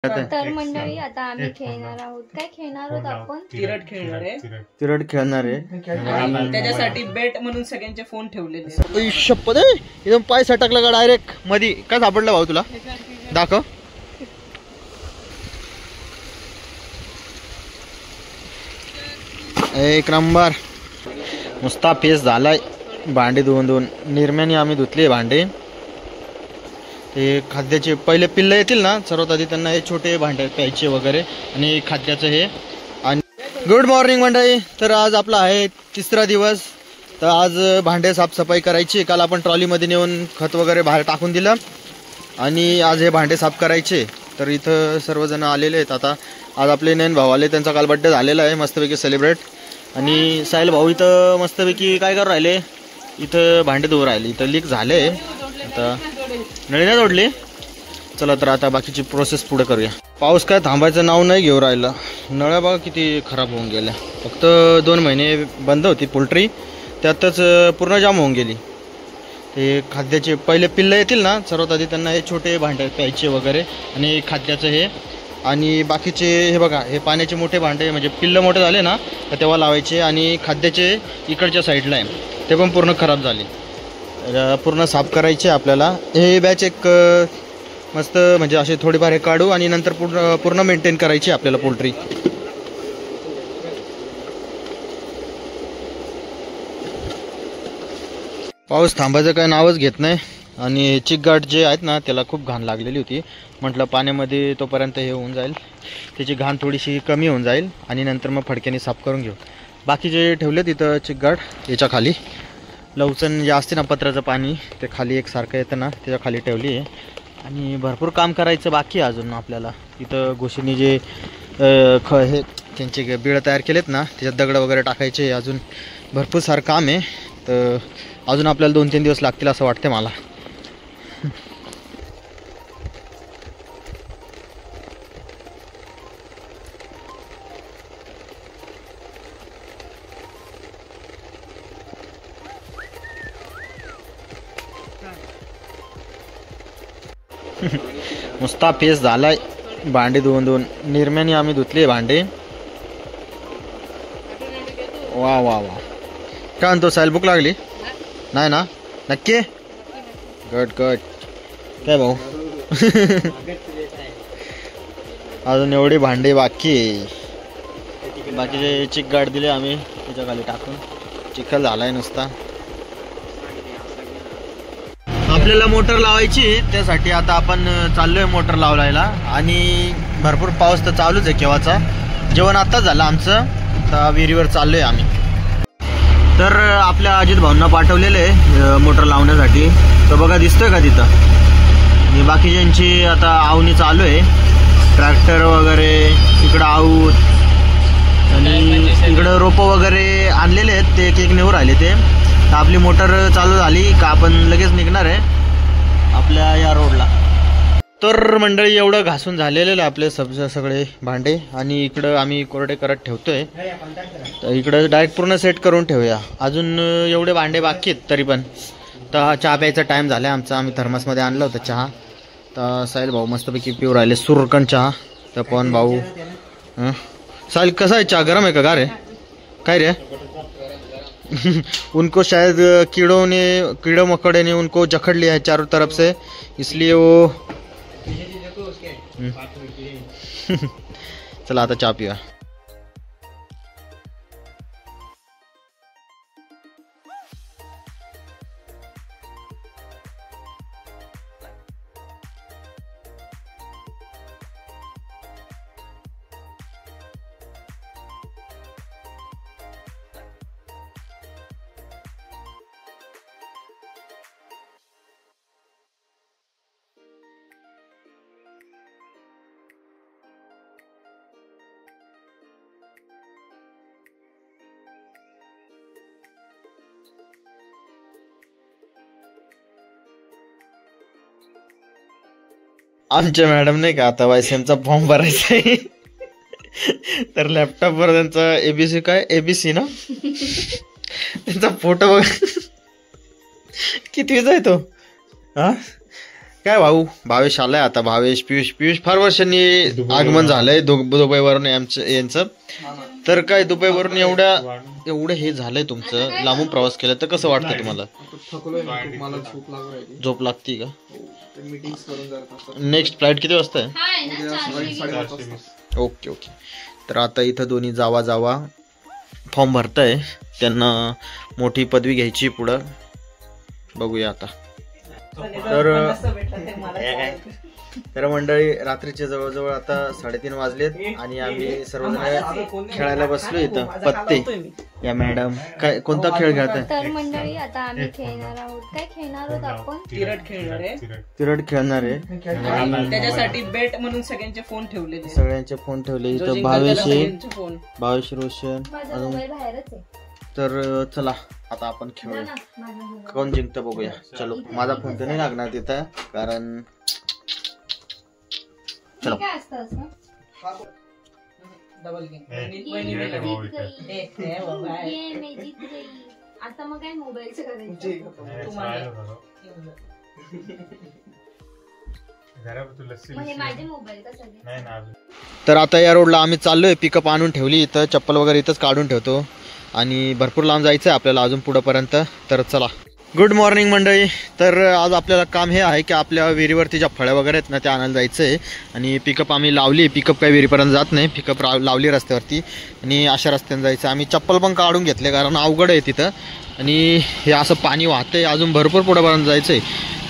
तर मंडळी आता आम्ही खेळणार आहोत. काय खेळणार आहोत आपण? तिरट खेळणार आहे. तिरट खेळणार आहे. त्याच्यासाठी बेट म्हणून सगळ्यांचे फोन ठेवलेले. शपथ आहे, एकदम पाय सटकला का डायरेक्ट मध्ये. काय सापडलं भाऊ तुला? दाखव. एक नंबर नुसता फेस झालाय. भांडे धुवून निर्म्याने आम्ही धुतले भांडे. ते खाद्याचे पहिले पिल्लं येतील ना, सर्वात आधी त्यांना हे छोटे भांडे प्यायचे वगैरे, आणि खाद्याचं हे. आणि गुड मॉर्निंग मंडळी. तर आज आपला आहे तिसरा दिवस. तर आज भांडे साफसफाई करायची. काल आपण ट्रॉलीमध्ये नेऊन खत वगैरे बाहेर टाकून दिलं आणि आज हे भांडे साफ करायचे. तर इथं सर्वजण आलेले आहेत. आता आज आपले नयन भाऊ आले, त्यांचा काल बड्डे झालेला आहे मस्तपैकी सेलिब्रेट. आणि साहिल भाऊ इथं मस्तपैकी काय करू राहिले, इथं भांडे धुवून राहिले. इथं लीक झाले, आता नळी नाही जोडली. चला तर आता बाकीची प्रोसेस पुढे करूया. पाऊस काय थांबायचं नाव नाही घेऊ राहिला. नळ्या बघा किती खराब होऊन गेल्या. फक्त 2 महिने बंद होती पोल्ट्री, त्यातच पूर्ण जाम होऊन गेली. ते खाद्याचे पहिले पिल्लं येतील ना, सर्वात आधी त्यांना हे छोटे भांडे प्यायचे वगैरे, आणि खाद्याचं हे. आणि बाकीचे हे बघा, हे पाण्याचे मोठे भांडे, म्हणजे पिल्लं मोठे झाले ना तर तेव्हा लावायचे. आणि खाद्याचे इकडच्या साईडला आहे, ते पण पूर्ण खराब झाले. पूर्ण साफ करायचे आपल्याला. हे बॅच एक मस्त, म्हणजे असे थोडेफार हे काढू आणि नंतर पूर्ण मेंटेन करायची आपल्याला पोल्ट्री. पाऊस थांबायचं काय नावच घेत नाही. आणि चिकगाठ जे आहेत ना, त्याला खूप घाण लागलेली होती. म्हटलं पाण्यामध्ये तोपर्यंत हे होऊन जाईल, त्याची घाण थोडीशी कमी होऊन जाईल, आणि नंतर मग फडक्याने साफ करून घेऊ. बाकी जे ठेवले तिथं चिकगाठ याच्या खाली, लवचन जे असते ना पत्राचं पाणी, ते खाली एकसारखं येतं ना, त्याच्या खाली ठेवली आहे. आणि भरपूर काम करायचं बाकी आहे अजून आपल्याला. इथं गोशीनी जे हे त्यांचे बिळं तयार केलेत ना, त्याच्यात दगड वगैरे टाकायचे. अजून भरपूर सारं काम आहे. तर अजून आपल्याला 2-3 दिवस लागतील असं वाटतं मला. नुसता फेस झालाय. भांडे धुवून निर्म्याने आम्ही धुतले भांडे. वा वा वा. काय म्हणतो साहिल, भूक लागली नाही ना? नक्की? गट काय भाऊ? अजून एवढी भांडे बाकी. बाकीचे चिकगाठ दिले आम्ही त्याच्या खाली टाकून. चिखल झालाय नुसता. आपल्याला मोटर लावायची, त्यासाठी आता आपण चाललोय मोटर लावायला. आणि भरपूर पाऊस तर चालूच आहे केव्हाचा. जेवण आत्ताच झालं आमचं, तर विहिरीवर चाललोय आम्ही. तर आपल्या अजित भाऊंना पाठवलेलं आहे मोटर लावण्यासाठी. तर बघा दिसतोय का तिथं. आणि बाकीच्यांची आता आवणी चालू आहे. ट्रॅक्टर वगैरे इकडं आऊत, आणि इकडं रोपं वगैरे आणलेले आहेत, ते एक नेऊन राहिले ते. तर आपली मोटर चालू झाली का आपण लगेच निघणार आहे आपल्या या रोडला. तर मंडळी एवढं घासून झालेलं आपले सगळे भांडे. आणि इकडं आम्ही कोरडे करत ठेवतोय. तर इकडं डायरेक्ट पूर्ण सेट करून ठेवूया. अजून एवढे भांडे बाकी आहेत तरी पण. तर चहा प्यायचा टाईम झाला आहे आमचा. आम्ही थर्मसमध्ये आणलं होतं चहा. तर साहिल भाऊ मस्तपैकी पिऊ राहिले सुरकण चहा. तर पवन भाऊ. साहिल कसा आहे चहा, गरम आहे का गार आहे? काय रे? उनको शायद कीड़ों मकोड़े ने उनको जकड़ लिया है चारों तरफ से, इसलिए वो चला आता चहा पिया. आमच्या मॅडम नाही का आता वायसीएमचा फॉर्म भरायचा आहे. तर लॅपटॉपवर त्यांचा एबीसी काय एबीसी ना, त्यांचा फोटो बघ कितवीचा आहे तो. हा काय भाऊ भावेश आलाय आता. भावेश पियुष फार वर्षांनी आगमन झालंय दुबईवरून यांचं. तर काय दुबईवरून एवढं हे झालंय तुमचं, लांबून प्रवास केला तर कसं वाटतं तुम्हाला? झोप लागती का? नेक्स्ट फ्लाईट किती वाजता आहे? ओके. तर आता इथं दोन्ही जावा फॉर्म भरताय, त्यांना मोठी पदवी घ्यायची पुढं. बघूया आता. तर मंडळी रात्रीचे जवळजवळ आता 3:30 वाजलेत आणि आम्ही सर्वजण खेळायला बसलो इथं. पत्ते या मॅडम काय कोणता खेळ खेळताय? तर मंडळी आता आम्ही खेळणार आहोत. काय खेळणार आहोत आपण? तिरट खेळणार आहे. त्याच्यासाठी बेट म्हणून सगळ्यांचे फोन ठेवले. इथं भावेश रोशन बाहेरच आहे. तर चला आता आपण खेळूया. कोण जिंकतं बघूया. चलो, माझा फोन तर नाही लागणार तिथं कारण चलो. काय असतं असं? डबल आता मग काय मोबाईलचं करायचं? माझे मोबाईल का सगळे? तर आता या रोडला आम्ही चाललोय. पिकअप आणून ठेवली इथं. चप्पल वगैरे इथंच काढून ठेवतो आणि भरपूर लांब जायचं आहे आपल्याला अजून पुढंपर्यंत. तर चला. गुड मॉर्निंग मंडळी. तर आज आपल्याला काम हे आहे की आपल्या विहिरीवरती ज्या फळ्या वगैरे आहेत ना त्या आणायला जायचं आहे. आणि पिकअप आम्ही लावली. पिकअप काही विहिरीपर्यंत जात नाही. पिकअप लावली रस्त्यावरती आणि अशा रस्त्याने जायचं. आम्ही चप्पल पण काढून घेतले कारण अवघड आहे तिथं आणि हे असं पाणी वाहतंय. अजून भरपूर पुढंपर्यंत जायचं आहे.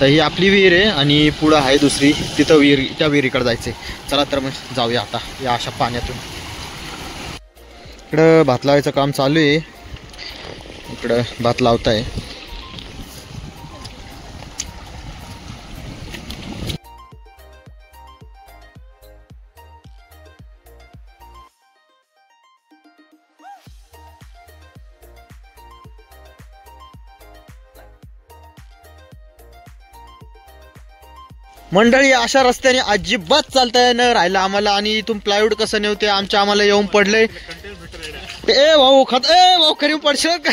तर ही आपली विहीर आहे आणि पुढं आहे दुसरी, तिथं विहीर, त्या विहिरीकडे जायचं आहे. चला तर मग जाऊया आता या अशा पाण्यातून. इकडं भात लावायचं काम चालू आहे. इकडं भात लावताय. मंडळी अशा रस्त्याने अजिबात चालता न राहिलं आम्हाला आणि इथून प्लायवूड कसं नव्हते आम्हाला येऊन पडले. ए भाऊ खरी पडशील का?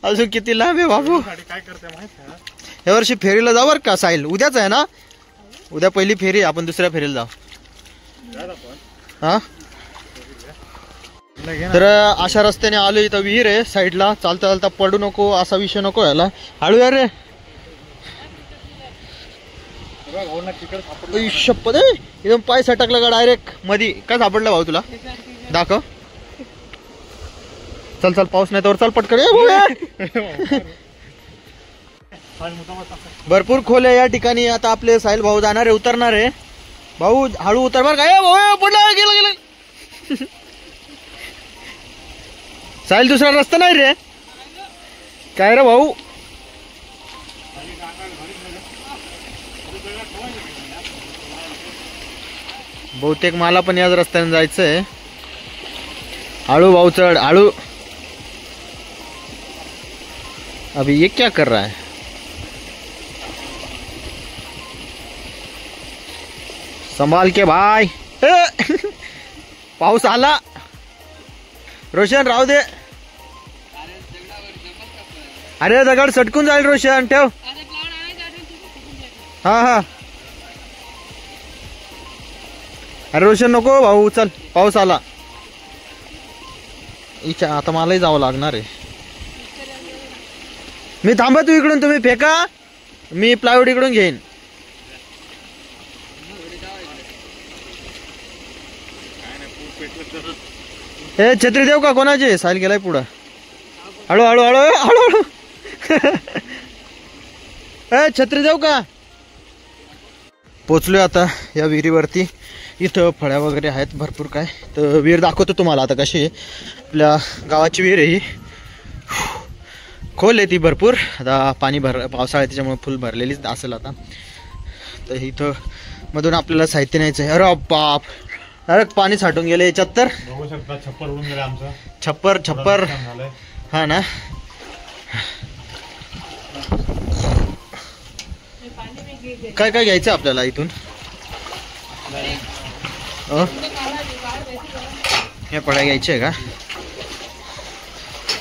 अजून किती लांब आहे बाबू. या वर्षी फेरीला जाऊ बरं का साहिल? उद्याच आहे ना? उद्या पहिली फेरी, आपण दुसऱ्या फेरीला जाऊ. हा तर अशा रस्त्याने आलो. इथं विहीर आहे साईडला. चालता चालता पडू नको असा विषय नको याला. हळू या रे. शपथ एकदम पाय सटकला का डायरेक्ट मधी. काय सापडलं भाऊ तुला? दाखव. चल पाऊस नाही तर चल पटकन. भरपूर खोल आहे या ठिकाणी. आता आपले साहिल भाऊ जाणार आहे, उतरणार आहे. भाऊ हळू उतर बर काय. भाऊ पडला गेलं. साहिल दुसरा रस्ता नाही रे. काय रे भाऊ? बहुतेक मला पण याच रस्त्याने जायचंय. हळू भाऊ चढ हळू. अभी ये क्या कर रहा है? संभाल के भाई. पाऊस आला. रोशन राहू दे. अरे दगड सटकून जाईल रोशन, ठेव. हा अरे रोशन नको भाऊ, चल पाऊस आला. आता मलाही जावं लागणार आहे. मी थांबा, तू इकडून तुम्ही फेका, मी प्लायवूड इकडून घेईन. हे छत्री देऊ का कोणाची? साहिल गेलाय पुढं. हळू हळू हळू हळू हळू. छत्री देऊ का? पोचलोय आता या विहिरीवरती. इथं फळ्या वगैरे आहेत भरपूर काय. तर विहीर दाखवतो तुम्हाला आता कशी आहे. आपल्या गावाची विहीर आहे ही. खोल आहे ती भरपूर. आता पाणी पावसाळ्यात त्याच्यामुळे फुल भरलेलीच असेल आता. तर इथं मधून आपल्याला साहित्य न्यायचं आहे. अरे बाप, अरे पाणी साठून गेले याच्यात. तर छप्पर होऊन गेलं आमचं. छप्पर हा ना. काय काय घ्यायचं आपल्याला इथून? हे फळ्या घ्यायचे आहे का?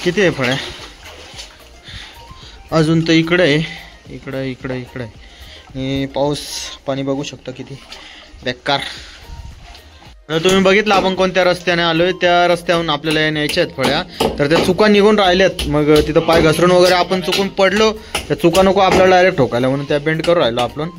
किती आहे फळ्या? अजून तर इकडे आहे इकडं इकडं इकडं आहे. आणि पाऊस पाणी बघू शकता किती बेकार. तुम्ही बघितलं आपण कोणत्या रस्त्याने आलोय, त्या रस्त्याहून आपल्याला न्यायच्या आहेत फळ्या. तर त्या चुका निघून राहिल्यात, मग तिथं पाय घसरून वगैरे आपण चुकून पडलो, त्या चुका नको आपल्याला डायरेक्ट ठोकायला, म्हणून त्या बेंड करून राहिलो आपण.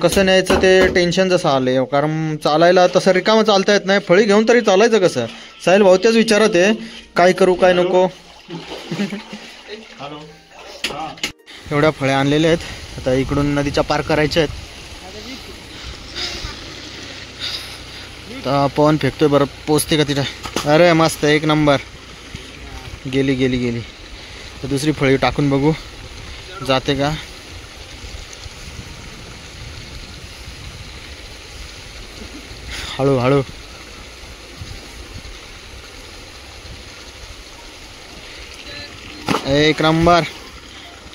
कसं न्यायचं ते टेन्शन जसं आलंय, कारण चालायला तसं रिकामं चालता येत नाही. फळी घेऊन तरी चालायचं कसं? साहिल भाऊ त्याच विचारत आहे, काय करू काय नको. एवढ्या फळ्या आणलेल्या आहेत. आता इकडून नदीच्या पार करायच्या आहेत. आता पवन फेकतोय, बरं पोचते का तिथं? अरे मस्त, एक नंबर. गेली गेली गेली. तर दुसरी फळी टाकून बघू जाते का. हळू हळू. एक नंबर.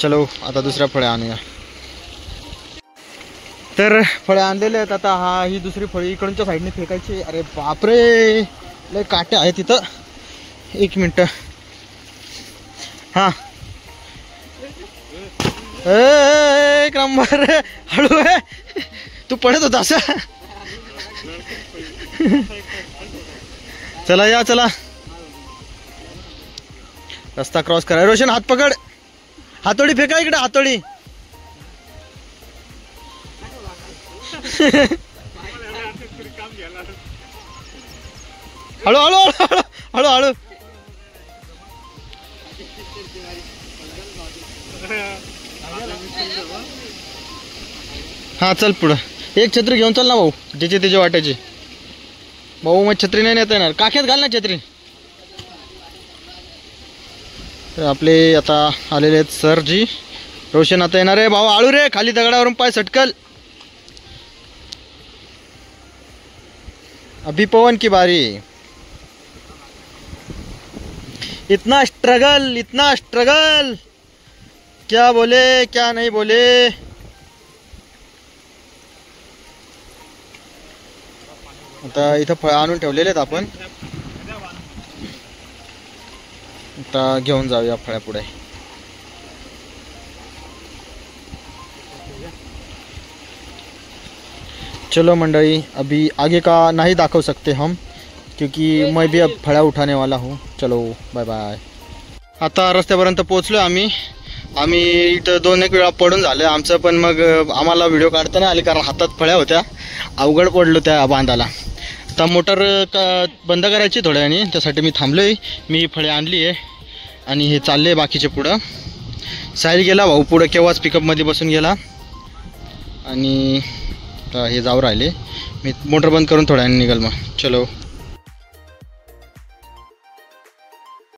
चलो आता दुसऱ्या फळ्या आणूया. तर फळ्या आणलेले आहेत. आता ही दुसरी फळी इकडूनच्या साईडने फेकायची. अरे बापरे, लय काटे आहे तिथं. एक मिनिट. हा एक नंबर. हळू आहे, तू पडत होता असं. चला या चला, रस्ता क्रॉस करा. रोशन हात पकड, हातोडी फेका इकडे, हातोडी. हळू हळू हळू हळू हळू. हा चल पुढं. एक छत्री घेऊन चल ना भाऊ, ज्याची त्याची वाटायची. भाऊ मग छत्री नाही नेता येणार, काख्यात घाल ना छत्री. तर आपले आता आलेले आहेत सरजी. रोशन आता येणार आहे. भाऊ आळू रे, खाली दगडावरून पाय सटकल. अभी पवन की बारी. इतना स्ट्रगल, इतना स्ट्रगल, क्या बोले क्या नहीं बोले. आता इथं फळ आणून ठेवलेले आहेत आपण. आता घेऊन जाऊया फळ्या पुढे. चलो मंडळी, अभी आगे का नहीं दाखव सकते हम, क्योंकि मैं भी अब फळ्या उठाने वाला हूँ. चलो बाय बाय. आता रस्त्यापर्यंत पोहोचलो आम्ही. इथं 2-1 वेळा पडून झालं आमचं, पण मग आम्हाला व्हिडिओ काढता नाही आली, कारण हातात फळ्या होत्या. अवघड पडलो त्या बांधाला. आता मोटर बंद करायची थोड्या वेळाने, त्यासाठी मी थांबलोय. मी फळे आणली आहे आणि हे चालले बाकीचे पुढं. साहिल गेला भाऊ पुढं, केव्हाच पिकअपमध्ये बसून गेला. आणि हे जाऊ राहिले. मी मोटर बंद करून थोड्या वेळाने निघाल मग. चलो.